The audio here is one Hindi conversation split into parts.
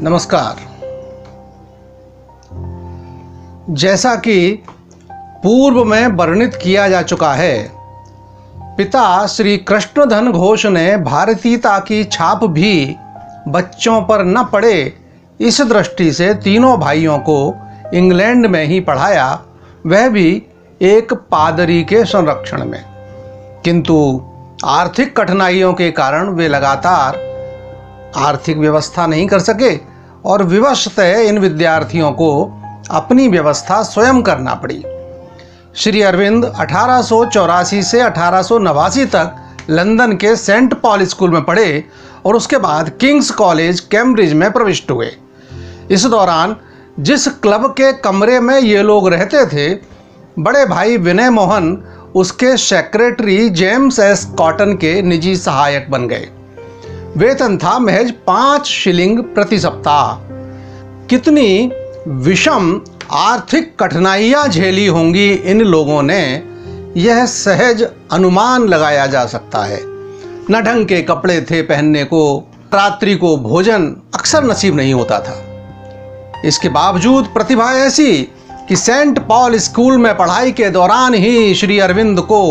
नमस्कार। जैसा कि पूर्व में वर्णित किया जा चुका है, पिता श्री कृष्णधन घोष ने भारतीयता की छाप भी बच्चों पर न पड़े, इस दृष्टि से तीनों भाइयों को इंग्लैंड में ही पढ़ाया, वह भी एक पादरी के संरक्षण में। किंतु आर्थिक कठिनाइयों के कारण वे लगातार आर्थिक व्यवस्था नहीं कर सके और विवशतः इन विद्यार्थियों को अपनी व्यवस्था स्वयं करना पड़ी। श्री अरविंद 1884 से 1889 तक लंदन के सेंट पॉल स्कूल में पढ़े और उसके बाद किंग्स कॉलेज कैम्ब्रिज में प्रविष्ट हुए। इस दौरान जिस क्लब के कमरे में ये लोग रहते थे, बड़े भाई विनय मोहन उसके सेक्रेटरी जेम्स एस कॉटन के निजी सहायक बन गए। वेतन था महज 5 शिलिंग प्रति सप्ताह। कितनी विषम आर्थिक कठिनाइयां झेली होंगी इन लोगों ने, यह सहज अनुमान लगाया जा सकता है। न ढंग के कपड़े थे पहनने को, रात्रि को भोजन अक्सर नसीब नहीं होता था। इसके बावजूद प्रतिभा ऐसी कि सेंट पॉल स्कूल में पढ़ाई के दौरान ही श्री अरविंद को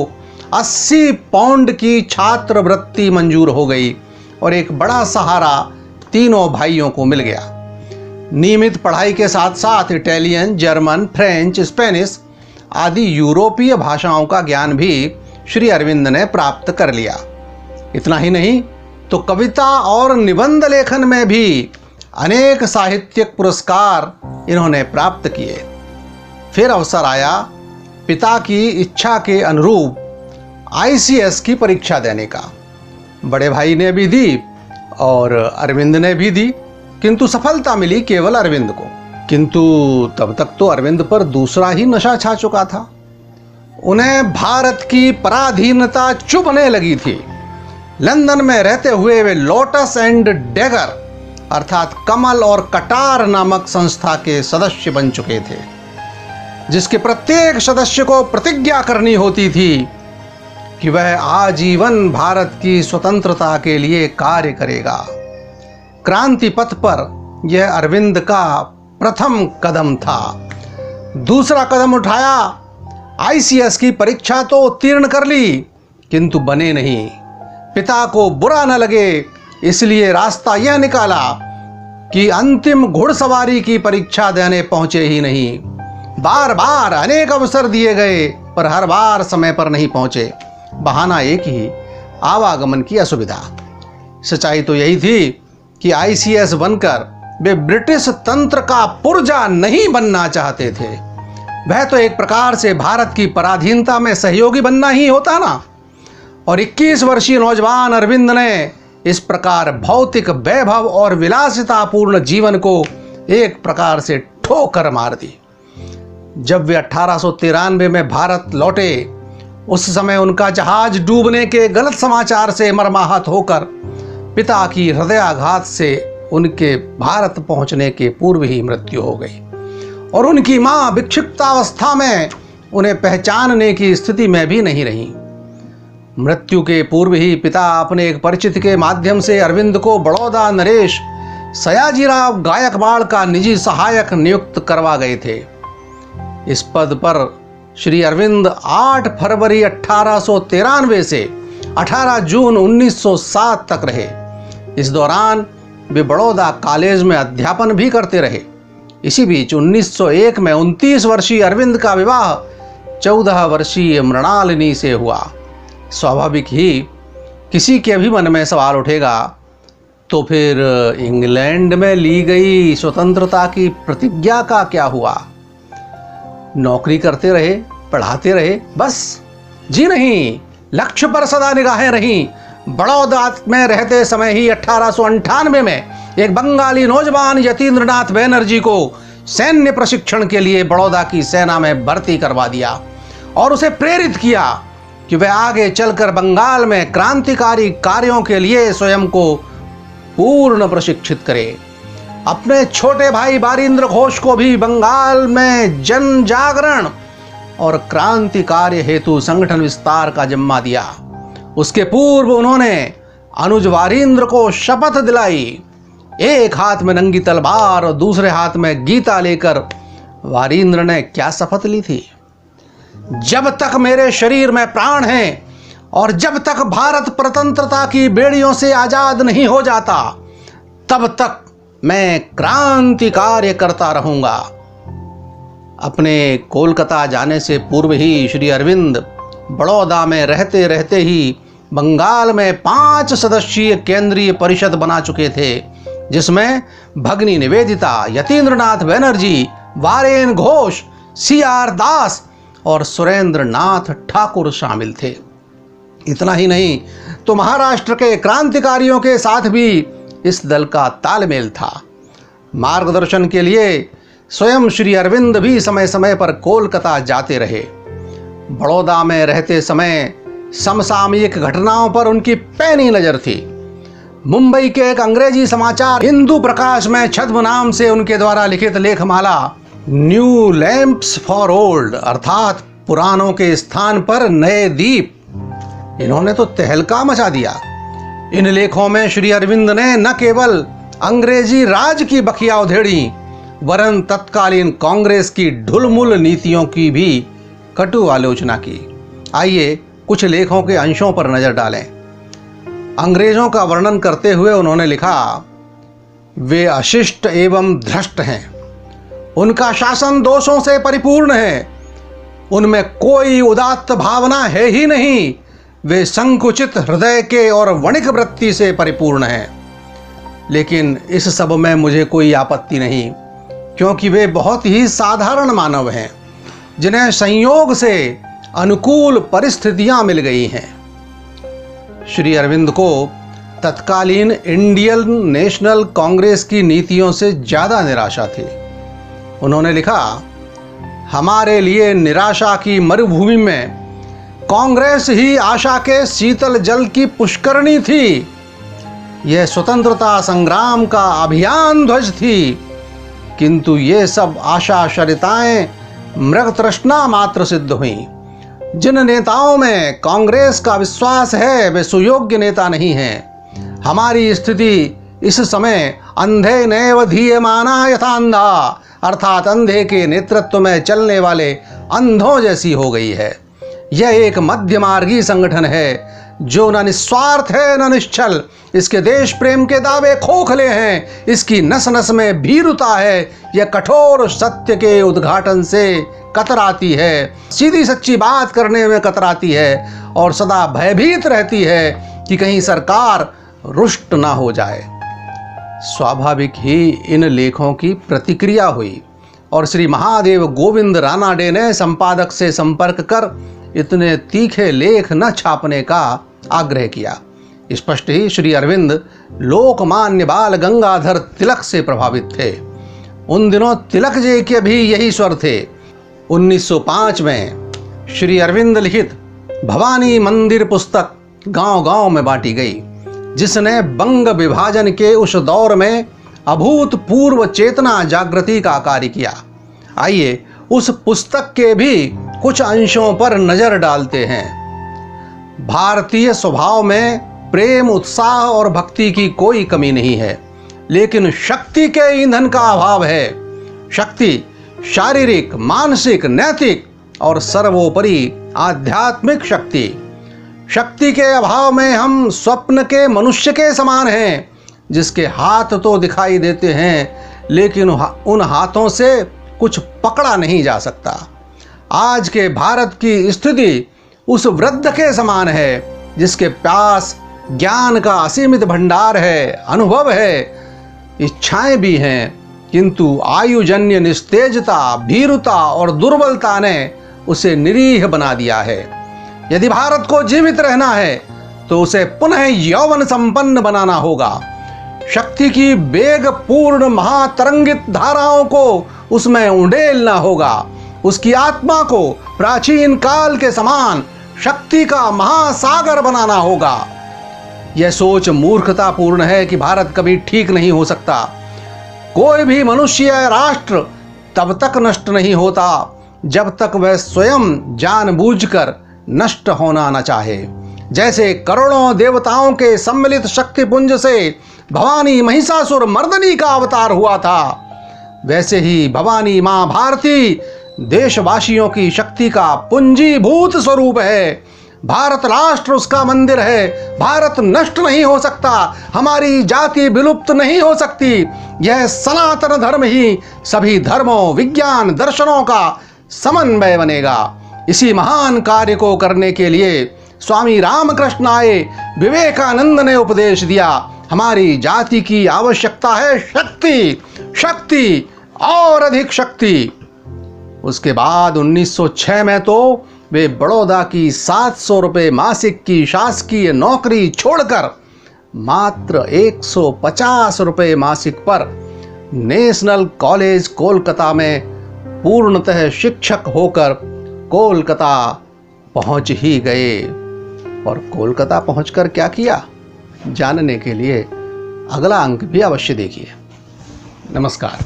80 पाउंड की छात्रवृत्ति मंजूर हो गई और एक बड़ा सहारा तीनों भाइयों को मिल गया। नियमित पढ़ाई के साथ साथ इटालियन, जर्मन, फ्रेंच, स्पेनिश आदि यूरोपीय भाषाओं का ज्ञान भी श्री अरविंद ने प्राप्त कर लिया। इतना ही नहीं तो कविता और निबंध लेखन में भी अनेक साहित्यिक पुरस्कार इन्होंने प्राप्त किए। फिर अवसर आया पिता की इच्छा के अनुरूप ICS की परीक्षा देने का। बड़े भाई ने भी दी और अरविंद ने भी दी, किंतु सफलता मिली केवल अरविंद को। किंतु तब तक तो अरविंद पर दूसरा ही नशा छा चुका था। उन्हें भारत की पराधीनता चुभने लगी थी। लंदन में रहते हुए वे लोटस एंड डैगर अर्थात कमल और कटार नामक संस्था के सदस्य बन चुके थे, जिसके प्रत्येक सदस्य को प्रतिज्ञा करनी होती थी कि वह आजीवन भारत की स्वतंत्रता के लिए कार्य करेगा। क्रांति पथ पर यह अरविंद का प्रथम कदम था। दूसरा कदम उठाया, ICS की परीक्षा तो उत्तीर्ण कर ली, किंतु बने नहीं। पिता को बुरा न लगे, इसलिए रास्ता यह निकाला कि अंतिम घुड़सवारी की परीक्षा देने पहुंचे ही नहीं। बार बार अनेक अवसर दिए गए, पर हर बार समय पर नहीं पहुंचे। बहाना एक ही, आवागमन की असुविधा। सच्चाई तो यही थी कि ICS बनकर वे ब्रिटिश तंत्र का पुर्जा नहीं बनना चाहते थे। वह तो एक प्रकार से भारत की पराधीनता में सहयोगी बनना ही होता ना। और 21 वर्षीय नौजवान अरविंद ने इस प्रकार भौतिक वैभव और विलासितापूर्ण जीवन को एक प्रकार से ठोकर मार दी। जब वे 1893 में भारत लौटे, उस समय उनका जहाज डूबने के गलत समाचार से मर्माहत होकर पिता की हृदयाघात से उनके भारत पहुंचने के पूर्व ही मृत्यु हो गई और उनकी मां विक्षिप्तावस्था में उन्हें पहचानने की स्थिति में भी नहीं रही। मृत्यु के पूर्व ही पिता अपने एक परिचित के माध्यम से अरविंद को बड़ौदा नरेश सयाजीराव गायकवाड़ का निजी सहायक नियुक्त करवा गए थे। इस पद पर श्री अरविंद 8 फरवरी 1893 से 18 जून 1907 तक रहे। इस दौरान वे बड़ौदा कॉलेज में अध्यापन भी करते रहे। इसी बीच 1901 में 29 वर्षीय अरविंद का विवाह 14 वर्षीय मृणालिनी से हुआ। स्वाभाविक ही किसी के भी मन में सवाल उठेगा, तो फिर इंग्लैंड में ली गई स्वतंत्रता की प्रतिज्ञा का क्या हुआ? नौकरी करते रहे, पढ़ाते रहे, बस? जी नहीं, लक्ष्य पर सदा निगाहें रहीं। बड़ौदा में रहते समय ही 1898 में एक बंगाली नौजवान यतीन्द्रनाथ बैनर्जी को सैन्य प्रशिक्षण के लिए बड़ौदा की सेना में भर्ती करवा दिया और उसे प्रेरित किया कि वह आगे चलकर बंगाल में क्रांतिकारी कार्यों के लिए स्वयं को पूर्ण प्रशिक्षित करे। अपने छोटे भाई बारींद्र घोष को भी बंगाल में जन जागरण और क्रांति कार्य हेतु संगठन विस्तार का जिम्मा दिया। उसके पूर्व उन्होंने अनुज वारींद्र को शपथ दिलाई। एक हाथ में नंगी तलवार और दूसरे हाथ में गीता लेकर वारिंद्र ने क्या शपथ ली थी? जब तक मेरे शरीर में प्राण हैं और जब तक भारत स्वतंत्रता की बेड़ियों से आजाद नहीं हो जाता, तब तक मैं क्रांति कार्य करता रहूंगा। अपने कोलकाता जाने से पूर्व ही श्री अरविंद बड़ौदा में रहते रहते ही बंगाल में 5 सदस्यीय केंद्रीय परिषद बना चुके थे, जिसमें भगनी निवेदिता, यतीन्द्रनाथ बनर्जी, वारेन घोष, CR दास और सुरेंद्र नाथ ठाकुर शामिल थे। इतना ही नहीं तो महाराष्ट्र के क्रांतिकारियों के साथ भी इस दल का तालमेल था। मार्गदर्शन के लिए स्वयं श्री अरविंद भी समय समय पर कोलकाता जाते रहे। बड़ौदा में रहते समय समसामयिक घटनाओं पर उनकी पैनी नजर थी। मुंबई के एक अंग्रेजी समाचार हिंदू प्रकाश में छद्म नाम से उनके द्वारा लिखित लेखमाला न्यू लैंप्स फॉर ओल्ड अर्थात पुरानों के स्थान पर नए दीप, इन्होंने तो तहलका मचा दिया। इन लेखों में श्री अरविंद ने न केवल अंग्रेजी राज की बखिया उधेड़ी, वरन तत्कालीन कांग्रेस की ढुलमुल नीतियों की भी कटु आलोचना की। आइए कुछ लेखों के अंशों पर नजर डालें। अंग्रेजों का वर्णन करते हुए उन्होंने लिखा, वे अशिष्ट एवं भ्रष्ट हैं, उनका शासन दोषों से परिपूर्ण है, उनमें कोई उदात्त भावना है ही नहीं, वे संकुचित हृदय के और वणिक वृत्ति से परिपूर्ण हैं। लेकिन इस सब में मुझे कोई आपत्ति नहीं, क्योंकि वे बहुत ही साधारण मानव हैं, जिन्हें संयोग से अनुकूल परिस्थितियां मिल गई हैं। श्री अरविंद को तत्कालीन इंडियन नेशनल कांग्रेस की नीतियों से ज्यादा निराशा थी। उन्होंने लिखा, हमारे लिए निराशा की मरुभूमि में कांग्रेस ही आशा के शीतल जल की पुष्करणी थी। यह स्वतंत्रता संग्राम का अभियान ध्वज थी, किंतु ये सब आशा शरिताएं मृग तृष्णा मात्र सिद्ध हुई। जिन नेताओं में कांग्रेस का विश्वास है वे सुयोग्य नेता नहीं हैं। हमारी स्थिति इस समय अंधे नैव धीयमाना यथा अंधा अर्थात अंधे के नेतृत्व में चलने वाले अंधों जैसी हो गई है। यह एक मध्यमार्गी संगठन है जो न निस्वार्थ है न निश्चल। इसके देश प्रेम के दावे खोखले हैं, इसकी नस नस में भीरुता है। यह कठोर सत्य के उद्घाटन से कतराती है, सीधी सच्ची बात करने में कतराती है और सदा भयभीत रहती है कि कहीं सरकार रुष्ट ना हो जाए। स्वाभाविक ही इन लेखों की प्रतिक्रिया हुई और श्री महादेव गोविंद रानाडे ने संपादक से संपर्क कर इतने तीखे लेख न छापने का आग्रह किया। स्पष्ट ही श्री अरविंद लोकमान्य बाल गंगाधर तिलक से प्रभावित थे। उन दिनों तिलक जी के भी यही स्वर थे। 1905 में श्री अरविंद लिखित भवानी मंदिर पुस्तक गांव-गांव में बांटी गई, जिसने बंग विभाजन के उस दौर में अभूतपूर्व चेतना जागृति का कार्य किया। आइए उस पुस्तक के भी कुछ अंशों पर नजर डालते हैं। भारतीय स्वभाव में प्रेम, उत्साह और भक्ति की कोई कमी नहीं है, लेकिन शक्ति के ईंधन का अभाव है। शक्ति शारीरिक, मानसिक, नैतिक और सर्वोपरि आध्यात्मिक शक्ति। शक्ति के अभाव में हम स्वप्न के मनुष्य के समान हैं, जिसके हाथ तो दिखाई देते हैं लेकिन उन हाथों से कुछ पकड़ा नहीं जा सकता। आज के भारत की स्थिति उस वृद्ध के समान है, जिसके पास ज्ञान का असीमित भंडार है, अनुभव है, इच्छाएं भी हैं, किंतु आयुजन्य निस्तेजता, भीरुता और दुर्बलता ने उसे निरीह बना दिया है। यदि भारत को जीवित रहना है तो उसे पुनः यौवन संपन्न बनाना होगा। शक्ति की वेगपूर्ण महातरंगित धाराओं को उसमें उंडेलना होगा। उसकी आत्मा को प्राचीन काल के समान शक्ति का महासागर बनाना होगा। यह सोच मूर्खतापूर्ण है कि भारत कभी ठीक नहीं हो सकता। कोई भी मनुष्य या राष्ट्र तब तक नष्ट नहीं होता जब तक वह स्वयं जानबूझकर नष्ट होना न चाहे। जैसे करोड़ों देवताओं के सम्मिलित शक्तिपुंज से भवानी महिषासुर मर्दनी का अवतार हुआ था, वैसे ही भवानी मां भारती देशवासियों की शक्ति का पूंजीभूत स्वरूप है। भारत राष्ट्र उसका मंदिर है। भारत नष्ट नहीं हो सकता, हमारी जाति विलुप्त नहीं हो सकती। यह सनातन धर्म ही सभी धर्मों, विज्ञान, दर्शनों का समन्वय बनेगा। इसी महान कार्य को करने के लिए स्वामी रामकृष्ण आए। विवेकानंद ने उपदेश दिया, हमारी जाति की आवश्यकता है शक्ति, शक्ति और अधिक शक्ति। उसके बाद 1906 में तो वे बड़ौदा की 700 रुपये मासिक की शासकीय नौकरी छोड़कर मात्र 150 रुपये मासिक पर नेशनल कॉलेज कोलकाता में पूर्णतः शिक्षक होकर कोलकाता पहुंच ही गए। और कोलकाता पहुंचकर क्या किया, जानने के लिए अगला अंक भी अवश्य देखिए। नमस्कार।